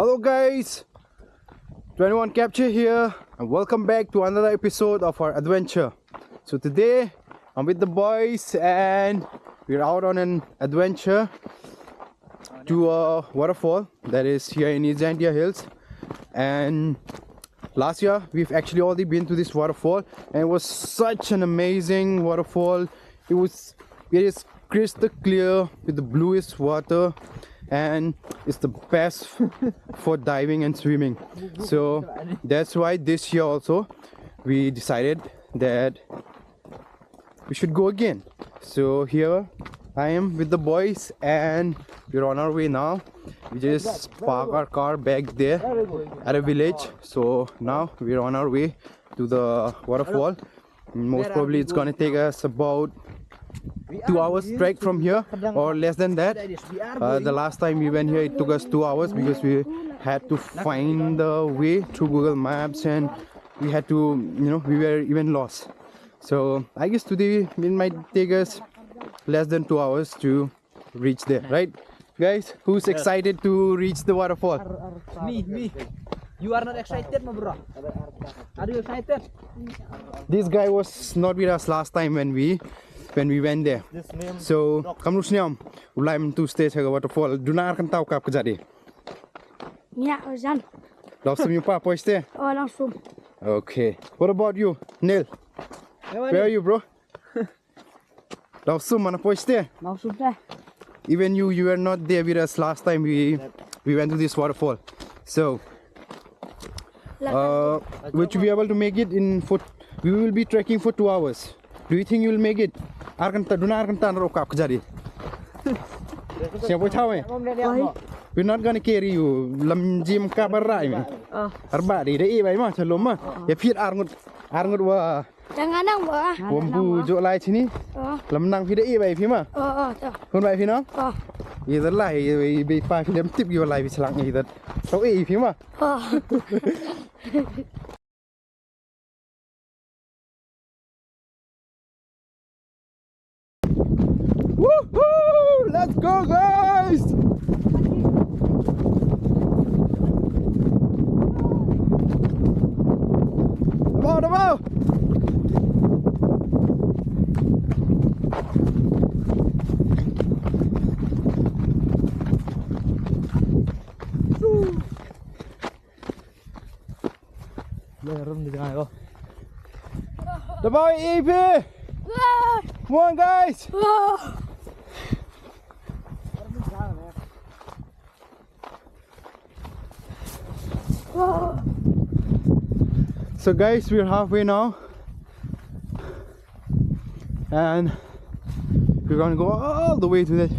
Hello guys, 21 Capture here and welcome back to another episode of our adventure. So today I'm with the boys and we're out on an adventure to a waterfall that is here in Jaintia Hills. And last year we've actually already been to this waterfall and it was such an amazing waterfall. It is crystal clear with the bluest water and it's the best for diving and swimming. So that's why this year also we decided that we should go again. So here I am with the boys and we're on our way now. We just parked our car back there at a village. So now we're on our way to the waterfall. Most probably it's gonna take us about 2 hours trek from here or less than that. The last time we went here it took us 2 hours because we had to find the way through Google Maps and we had to, we were even lost. So I guess today it might take us less than 2 hours to reach there, right guys? Who's excited to reach the waterfall? Me. You are not excited, my bro? Are you excited? This guy was not with us last time when we went there. So kamu sniam ulai mentu stay sa waterfall dunar kan tau kap kejadi. Ya, Ozan. Langsung you pa poiste. Oh, langsung. Okay. What about you, Neil? Where are you, bro? Langsung mana poiste? Langsung dah. Even you were not there with us last time we went to this waterfall. So would you be able to make it in foot? We will be trekking for 2 hours. Do you think you will make it? We're not gonna carry you. Lam jim kabarai me. Arba di dai bai ma chalom ma. Ya phit arngut wa. Jangan nang ba. Wombu jo lai sini. Lam nang phi dai bai phi ma. Kon bai phi no? Either lai be pa phi lam tip you lai phi slang either. Tau e phi ma. Woohoo! Let's go, guys! Come on! The boy EP! Come on, guys! So guys, we're halfway now and we're gonna go all the way to that,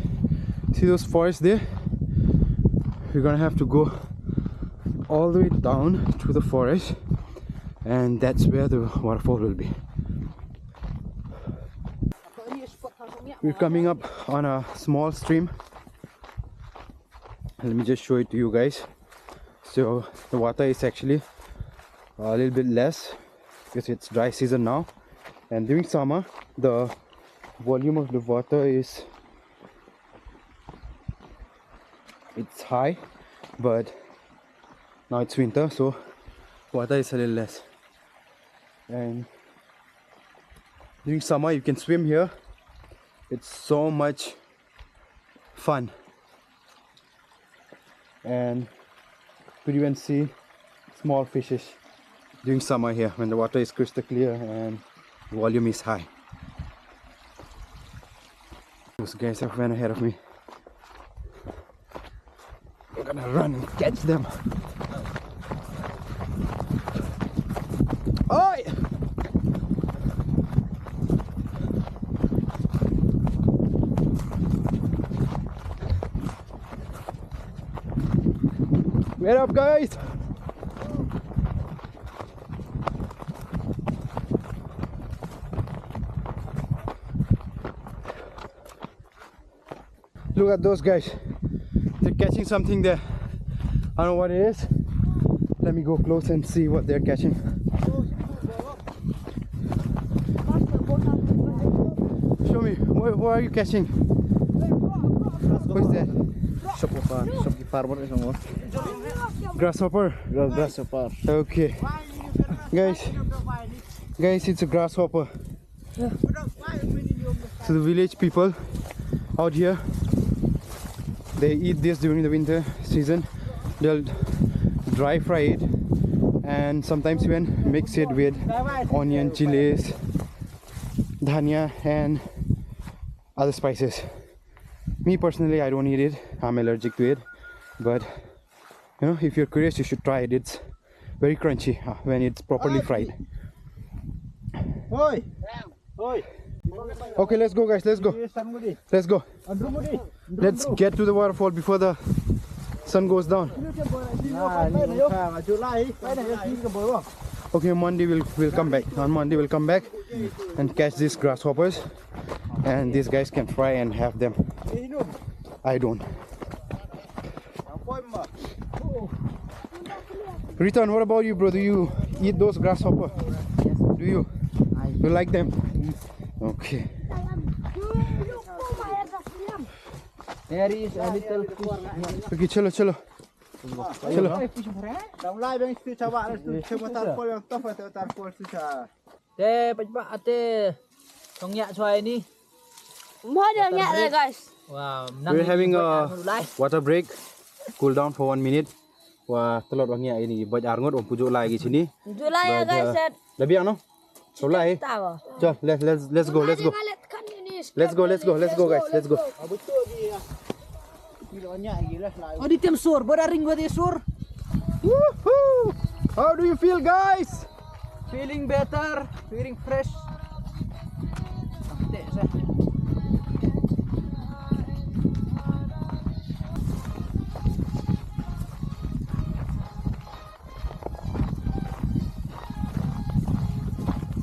see those forests there. We're gonna have to go all the way down through the forest and that's where the waterfall will be. We're coming up on a small stream. Let me just show it to you guys. So the water is actually a little bit less because it's dry season now, and during summer the volume of the water is high, but now it's winter so water is a little less. And during summer you can swim here. It's so much fun and you could even see small fishes during summer here when the water is crystal clear and the volume is high. Those guys have run ahead of me. I'm gonna run and catch them. Oi! Wait up, guys! Look at those guys. They're catching something there. I don't know what it is. Let me go close and see what they're catching. Show me, what are you catching? What is that? Shop farmer is on. Grasshopper. Grasshopper. Okay. Guys, it's a grasshopper. So the village people out here, they eat this during the winter season. They'll dry fry it and sometimes even mix it with onion, chilies, dhania and other spices. Me personally, I don't eat it. I'm allergic to it. But you know, if you're curious, you should try it. It's very crunchy when it's properly fried. Oi. Oi. Okay, let's go guys, let's go. Let's go. Let's get to the waterfall before the sun goes down. Okay, Monday we'll come back. On Monday we'll come back and catch these grasshoppers, and these guys can fry and have them. I don't. Ritan, what about you, bro? Do you eat those grasshopper? Yes. Do you? You like them? Okay. There is a little fish. Okay, chalo, chalo. Chalo. Thế bạch bạ thế không nhẹ xoay đi. More than that, guys. Wow. We're having a water break, cool down for 1 minute. Wah, telur wangi ini buat arngot om pujuk lagi sini. July, guys. Lebih ano? Solai. Chal, let's go. Let's go guys, let's go. Oh, di tim sur, beraring gua di sur. Woohoo! How do you feel, guys? Feeling better, feeling fresh.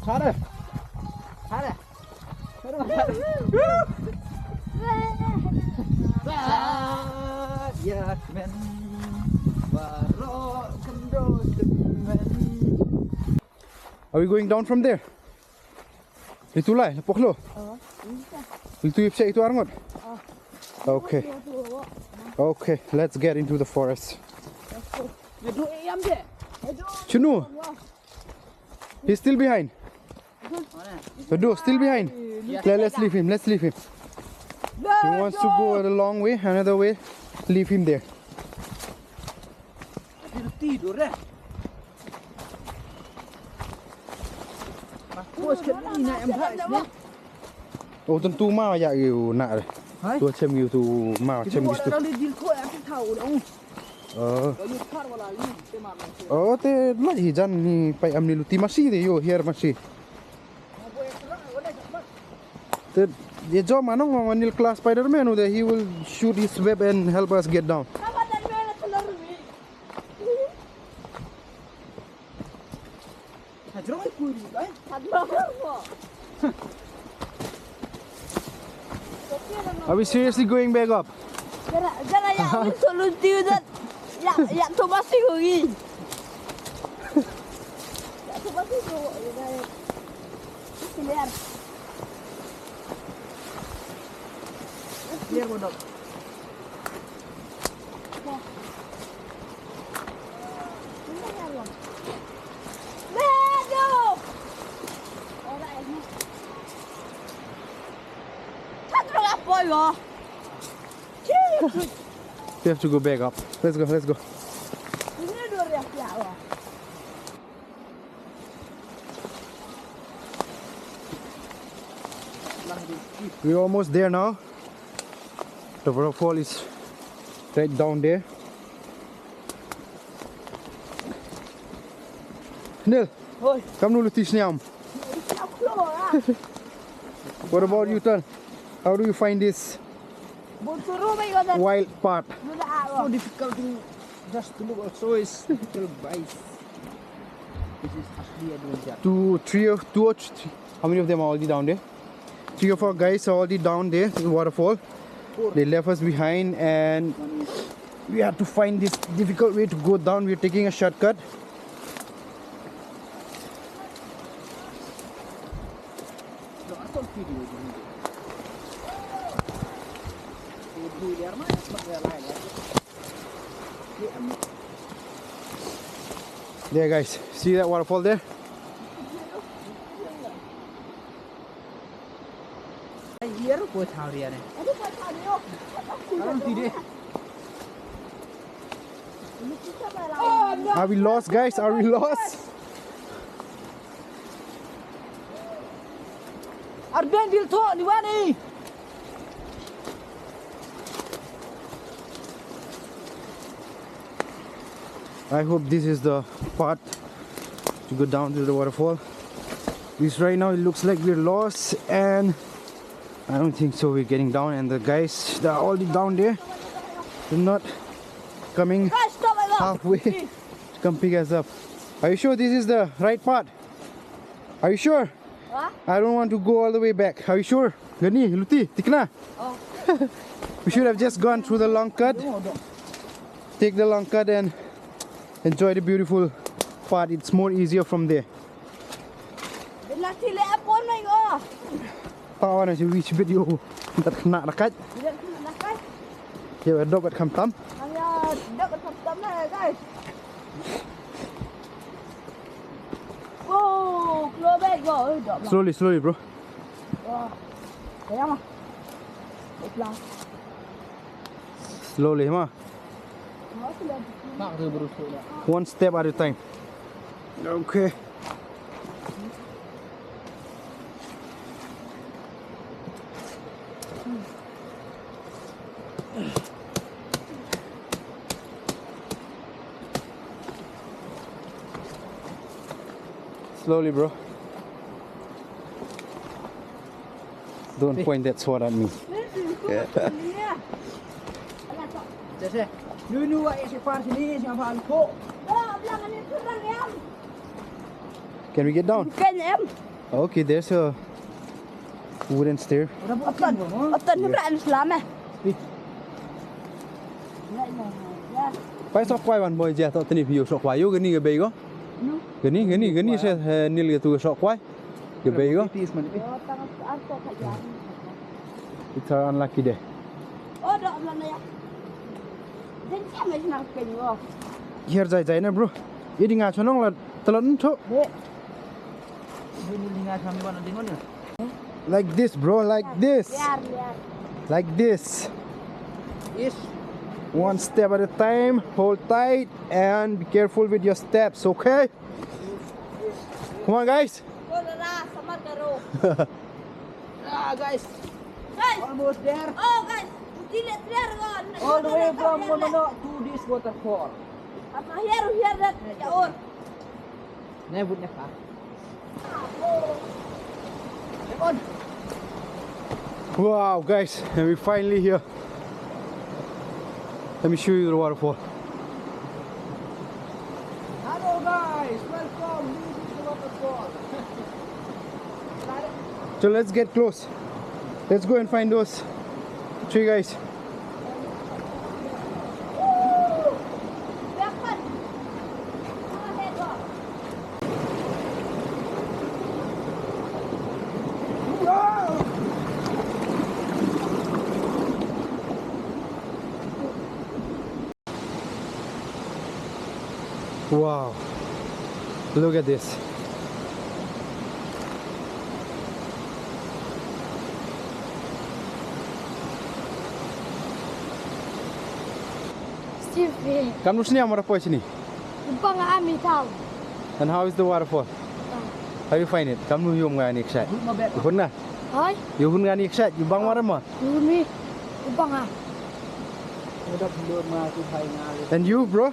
Sada. Are we going down from there? Itu lah, lepok lo. Itu ipsa itu arngot. Okay. Okay, let's get into the forest. Chunu. He's still behind. Bedu, still behind. Let's leave him. He wants to go a long way, another way. Leave him there. Oh, tentu mau ya you nak. Tu cem you tu mau cem gitu. Oh, te lah hijan ni pai amni luti masih deh yo here masih. Te dia jom mana nganil kelas Spider-Man udah he will shoot his web and help us get down. Are we seriously going back up? Jangan ya, solusi udah. Ya, tu masih lagi. Ya, tu masih lagi. Clear. Clear bodoh. We have to go back up. Let's go. We're almost there now. The waterfall is right down there. Nil, come dulu tisnyam. What about you, Tan? How do you find this wild part? So difficult to just to look. Also is little bites. This is actually adventure. Two or three. How many of them are already down there? 3 or 4 guys are already down there in the waterfall. They left us behind and we had to find this difficult way to go down. We're taking a shortcut. There, guys. See that waterfall there? Here go thảo đi này. Aduh, kau tahu ni, oh. Orang tidak. Ini kita berlawan. Are we lost, guys? Are we lost? Arben bil tu di mana ni? I hope this is the part to go down to the waterfall. Because right now it looks like we're lost, and I don't think so. We're getting down, and the guys that are already down there, they're not coming Guys, stop it. halfway to come pick us up. Are you sure this is the right part? Are you sure? What? I don't want to go all the way back. Are you sure? Gani, Luti, tikna. Oh. We should have just gone through the long cut. Take the long cut and enjoy the beautiful part. It's more easier from there. Bila sila apon mai go. Tawa na si which video that kena dekat. Bila kena dah kan? Ya adop at kam tam. Hanya dak tetap lah guys. Oh, keluar back go. Dok lah. Slowly, slowly, bro. Wah. Sayang mah. Iklan. Slowly, ma. Mau sila. Mak tu berusuk dah. One step at a time. Okay. Slowly, bro. Don't point that sword at me. Ya. Jadi, nu awak yang separ sini siapa alko? Oh, belakang ni terang ya. Can we get down? Bukan em. Okay, there's a wooden stair. Orang Otan. bukan Otan ni berani Islam eh. Ih. Ya, ya. ไปสอกควายวันบ่อยจ้ะตอนนี้พี่อยู่สอกควายอยู่กันนี่กับเบย์ก็ Nu. กันนี่ใช่นี่เลยตัวสอกควายกับเบย์ก็ Tis mana? Oh, tangan aku kajian. It's our unlucky day. Oh, dok belakang ya. Jadi siapa yang nak kenyang? Here ใจนะ bro อีดิงาชนองละตะลนโถ Dek. Ini linga kami mana tengok ni? like this bro like this Biar, biar. like this Yes. one step at a time, hold tight and be careful with your steps, okay? Come on guys. Oh, dah sama karo. Ah guys, Guys. almost there. Oh, guys. Tidak biar kan. All the way from Mono to this waterfall. Apa here that jauh. Nebutnya kah? On. Wow guys, and we're finally here. Let me show you the waterfall. Hello guys, welcome. This is the waterfall. So let's get close. Let's go and find those three guys. Dapat. Oh, hebat. Wow, look at this. Steve, Kamu sini amar apa sini? lupa nggak ambil tahu. And how is the waterfall? How you find it? Kamu yung nga ni excited. Good mabek. You na? Hai, You nga ni excited. You bang mara mo? ini lupa nggak? Udah belum masuk hai ngali. And you, bro?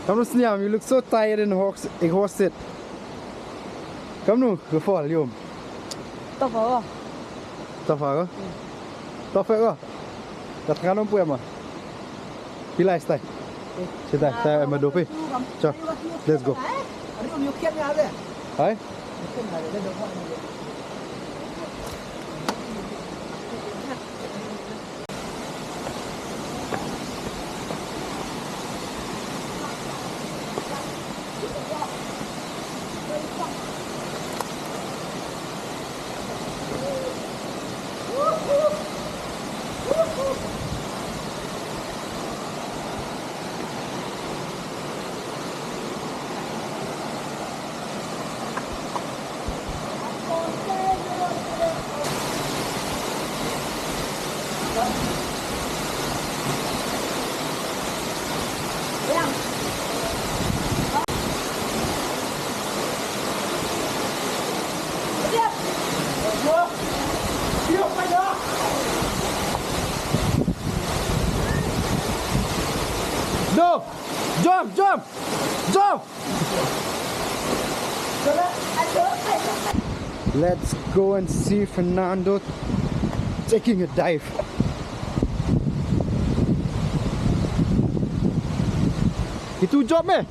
Kamu sini am. You look so tired and exhausted. Kamu go fall, yum. Tahu apa? Tafa ko? Tafa ko? Dat gaan om poema. Pilai stai. Sita, saya madopi. Ciao. Let's go. Ada om yukian ni ada. Hai? Yukian ada. Dah dah. Jump, jump, jump. Let's go and see Fernando taking a dive. Itu job eh?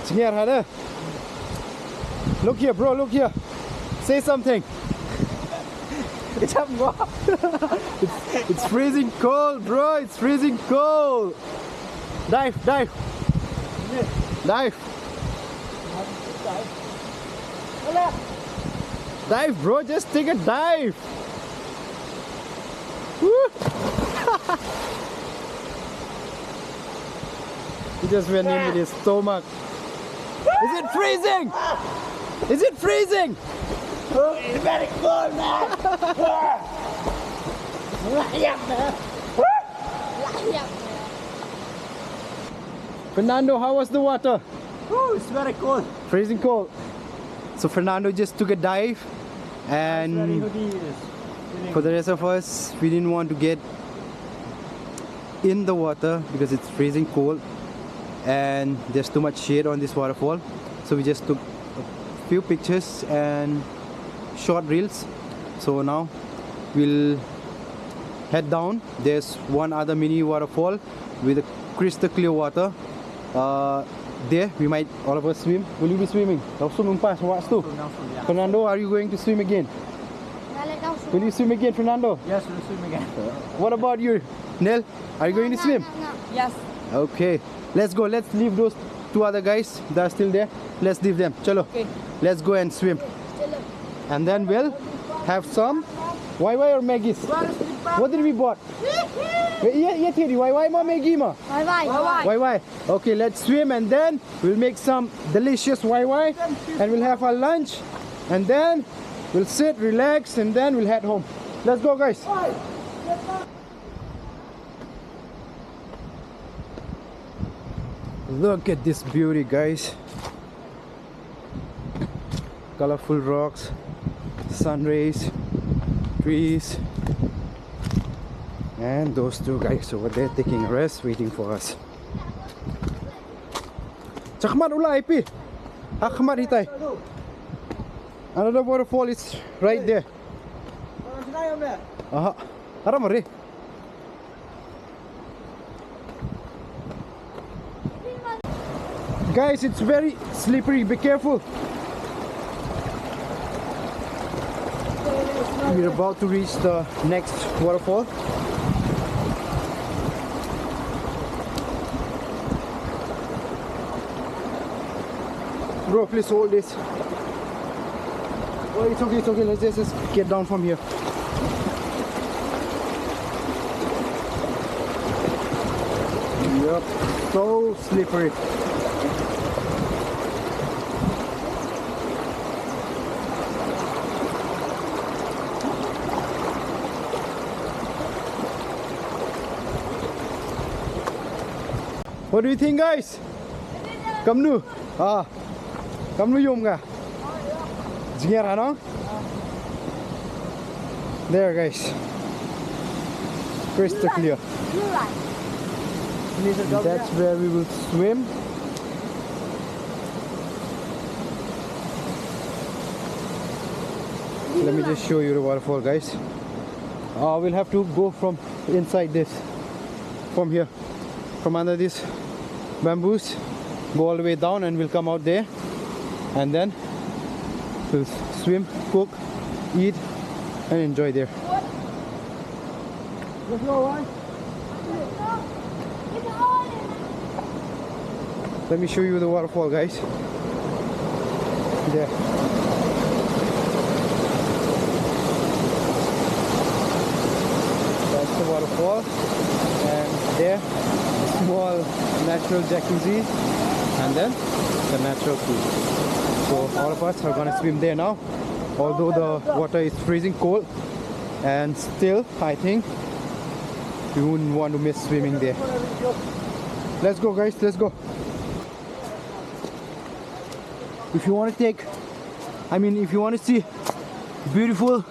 Sini ada. Look here bro, look here. Say something. It's freezing cold bro, it's freezing cold. Dive, dive. Dive. Dive bro, just take a dive. Woo. He just went in with his stomach. Is it freezing? Is it freezing? It's very cold, man. Fernando, how was the water? Oh, it's very cold. Freezing cold. So Fernando just took a dive, and for the rest of us, we didn't want to get in the water because it's freezing cold and there's too much shade on this waterfall. So we just took a few pictures and short reels. So now we'll head down. There's one other mini waterfall with a crystal clear water. There we might all of us swim. Will you be swimming? Fernando, are you going to swim again? Will you swim again, Fernando? Yes, we'll swim again. What about you, Nell? Are you going to swim? Yes. Okay, let's go. Let's leave those two other guys that are still there. Let's leave them. Chalo. Okay. Let's go and swim. And then we'll have some YY or Maggie's. What did we bought? Yeah, Teddy. YY ma Maggie ma. Bye-bye. YY. Okay, let's swim and then we'll make some delicious YY and we'll have our lunch and then we'll sit, relax and then we'll head home. Let's go guys. Look at this beauty guys. Colorful rocks, sun rays, trees, and those two guys over there taking a rest waiting for us. Chakmat ulai pi. Akmat hitai. Another waterfall is right there. Aha. Aramare. Guys, it's very slippery. Be careful. We're about to reach the next waterfall. Bro, please hold this. Oh, it's okay, it's okay. Let's just get down from here. Yep, so slippery. What do you think, guys? Come nu. Come nu yum ga. Jingar no? There, guys. Crystal clear. That's where we will swim. Let me just show you the waterfall, guys. We'll have to go from inside this, from here, from under this bamboos, go all the way down and we'll come out there and then we'll swim, cook, eat and enjoy there. Let me show you the waterfall, guys. There. That's the waterfall, and there, small natural jacuzzi, and then the natural pool. So all of us are gonna swim there now, although the water is freezing cold, and still I think we wouldn't want to miss swimming there. Let's go, guys, let's go. If you want to take, if you want to see beautiful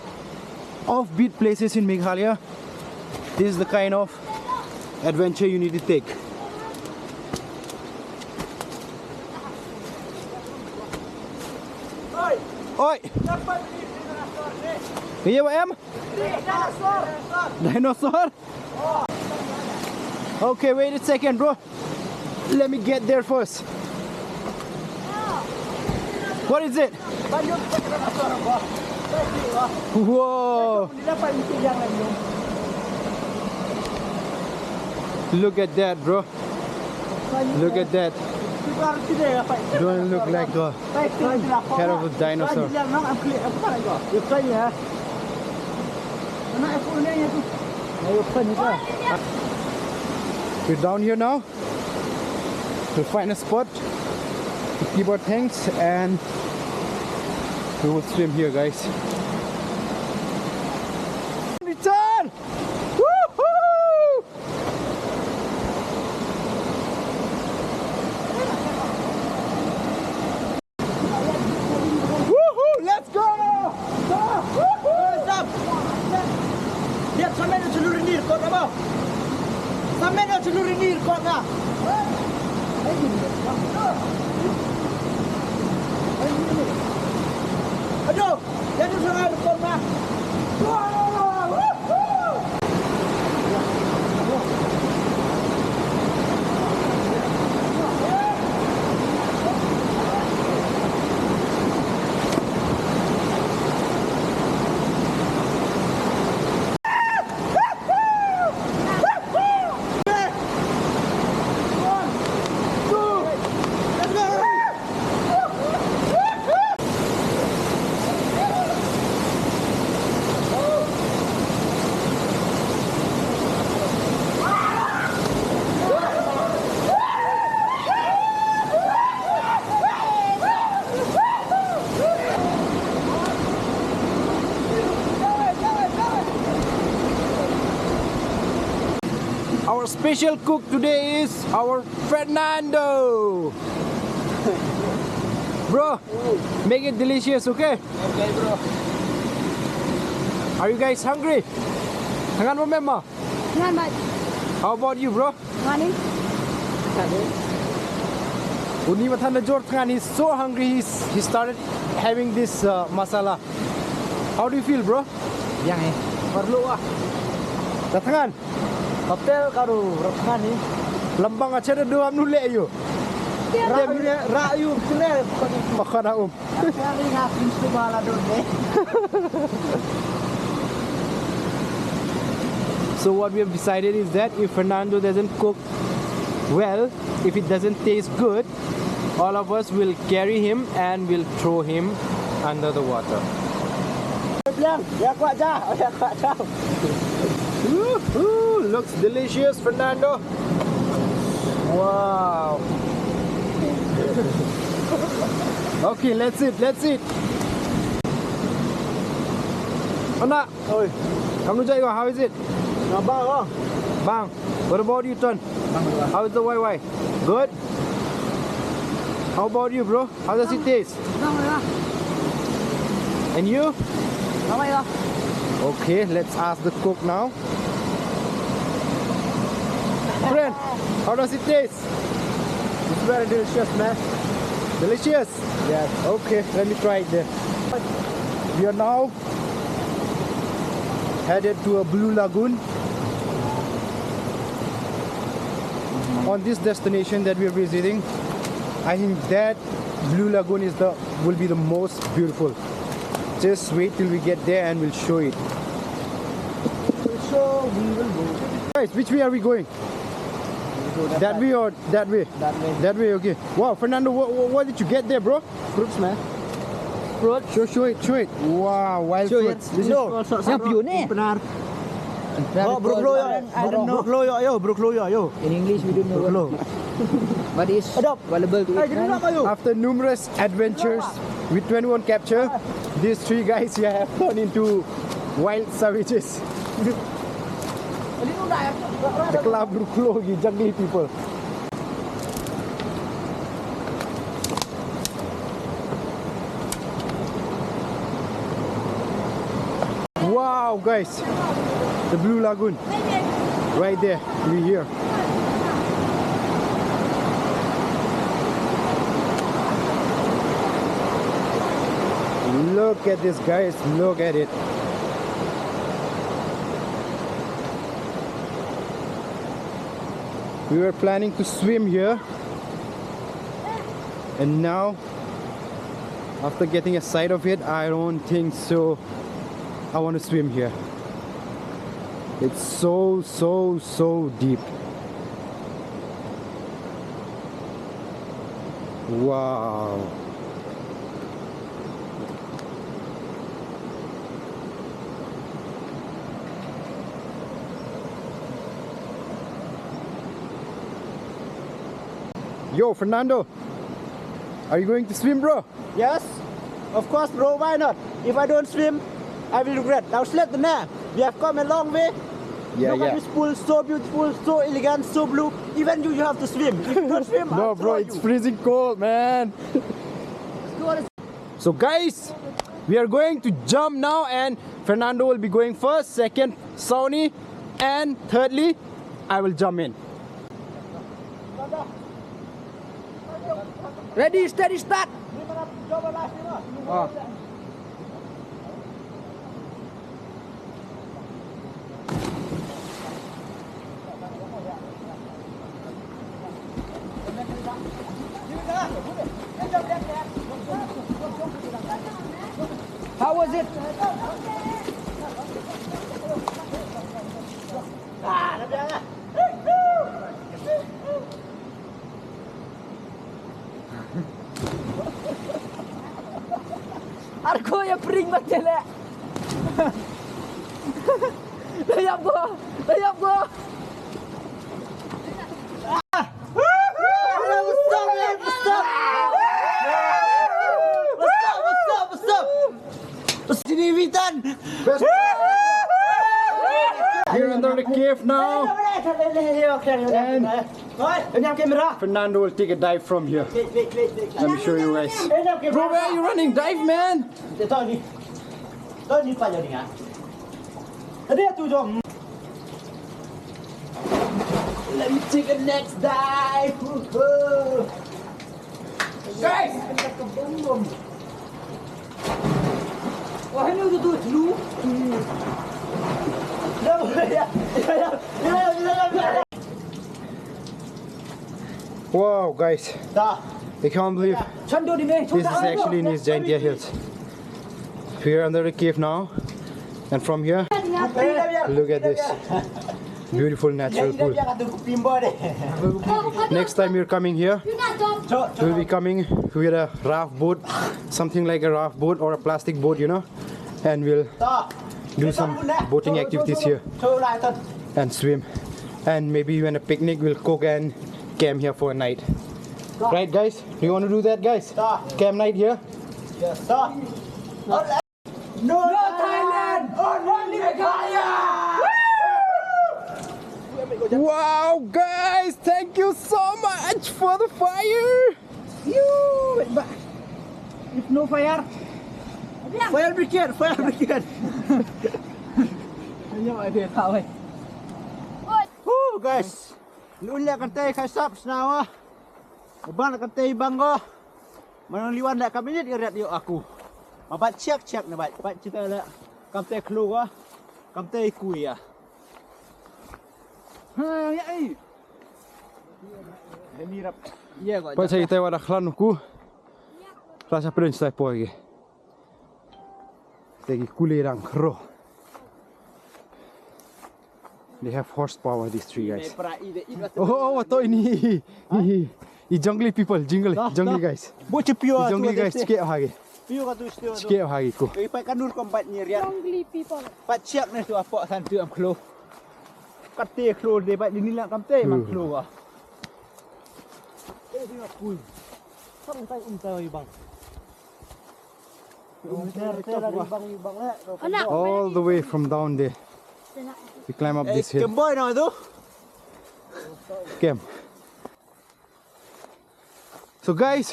offbeat places in Meghalaya, this is the kind of adventure you need to take. Oi! Iya Pak Em? Dinosaur? Okay, wait a second bro. Let me get there first. What is it? Whoa! Look at that bro. Look at that. Don't look like a terrible dinosaur. We're down here now to find a spot to keep our tanks and we will swim here, guys. Return! Woohoo! Woohoo! Let's go! Lihat sampai ada seluruh nir kau tak mau? Sampai ada seluruh nir kau tak? Aduh, jadi sangat kau tak? Our special cook today is our Fernando. Bro, make it delicious, okay? Okay bro. Are you guys hungry? Tangan mo mema. Ngan bat. How about you, bro? Ngani? Uni matan jor tangan. He's so hungry. He started having this masala. How do you feel, bro? Yang perlu ah. Tangan. Hotel karo rokan ni. Lambang aja ada dua nule yo. Rayu sini. Makan Kali ngapain tu malah dulu. So what we have decided is that if Fernando doesn't cook well, if it doesn't taste good, all of us will carry him and will throw him under the water. Ya kuat jah, ya kuat jah. Woohoo! Looks delicious, Fernando. Wow. Okay, let's eat. Anak, Oi, kamu jago, how is it? nabang oh. Bang, what about you, Ton? How is the YY? Good? How about you, bro? How does it taste? And you? Okay, let's ask the cook now. Friend, how does it taste? It's very delicious, man. Delicious? Yes. Okay, let me try it then. We are now headed to a blue lagoon. On this destination that we are visiting, I think that blue lagoon will be the most beautiful. Just wait till we get there and we'll show it. So we will go. Guys, which way are we going? That way or that way? That way. That way, okay. Wow, Fernando, what did you get there, bro? Fruits, man. Fruit? Show it. Wow, wild fruits. This is called yang pion ni. Benar. Oh, brokloyo. I don't know. Brokloyo, yo. In English, we don't know. Broklo. But it's valuable to eat. After numerous adventures with 21 capture, these three guys here have turned into wild savages. The club bruklogi, jungly people. Wow, guys, the blue lagoon. Right there, we here. Look at this, guys. Look at it. We were planning to swim here, and now after getting a sight of it, I don't think so I want to swim here. It's so deep. Wow. Yo, Fernando, are you going to swim, bro? Yes, of course, bro. Why not? If I don't swim, I will regret. Now, let the now. We have come a long way. Look at this pool, so beautiful, so elegant, so blue. Even you have to swim. If you don't swim, No, I'll bro, throw it's you. freezing cold, man. So, guys, we are going to jump now, and Fernando will be going first, second, Sony, and thirdly, I will jump in. Ready, steady, start. How was it? Aku yang pering macam ni. Layap gua, layap gua. Sini Vitan. We're under the cave now, and Fernando will take a dive from here. Let me show you guys. Bro, where are you running? Dive, man! Let me take a next dive. Guys! Wah, ini udah tuh dulu. Wow, guys, I can't believe Chando di ni. this is actually in Jaintia Hills. We are under the cave now, and from here, look at this beautiful natural pool. Next time you're coming here, we'll be coming with a raft boat, something like a raft boat or a plastic boat, you know, and we'll do some boating activities here and swim, and maybe even a picnic. We'll cook and camp here for a night. Right, guys? Do you want to do that, guys? Camp night here? No Thailand, only Meghalaya. Wow, guys! Thank you so much for the fire! If no fire, fire brigade, fire brigade. Ini apa dia tahu? Guys, nulia kantai kaisap senawa. Bang kantai banggo. Manoliwan dak kabinet irat yo aku. Mabat cek na bat. Bat kita la kantai keluar. Kantai kuya. Ha, ya ai. Demi rap. Iya kok. Pak saya tahu ada klanku. Rasa prince saya poigi. Tegi kulirang kro. They have horsepower, these three guys. Oh, to ini. I jungle people, jungle guys. Bo cepio I jungle guys, cek hagi. Pio ka tu istio. Cek hagi ko. Ei pai kanur kompat nyirian. Jungle people. Pat cek na tu apa san tu am klo. Kate klo de bat ni la kamte mang klo ah. Eh dia pul. Sarang tai untai bang. All the way from down there. We climb up this hill. Kemboy na tu. Camp. So guys,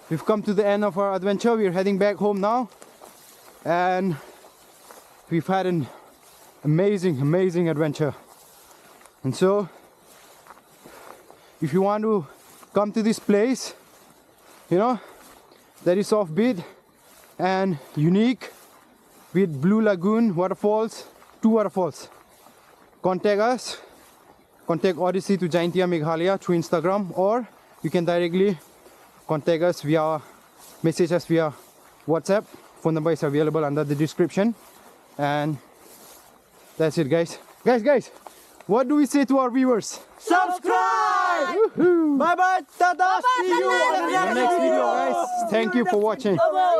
we've come to the end of our adventure. We're heading back home now, and we've had an amazing adventure. And so if you want to come to this place, you know, that is offbeat and unique with blue lagoon waterfalls, 2 waterfalls, contact us, contact Odyssey to Jaintia Meghalaya through Instagram, or you can directly contact us via message us via WhatsApp. Phone number is available under the description. And that's it, guys. Guys, what do we say to our viewers? Subscribe! Woohoo! Bye bye, tata. See you on In the next video, guys. Thank you for watching. Bye-bye.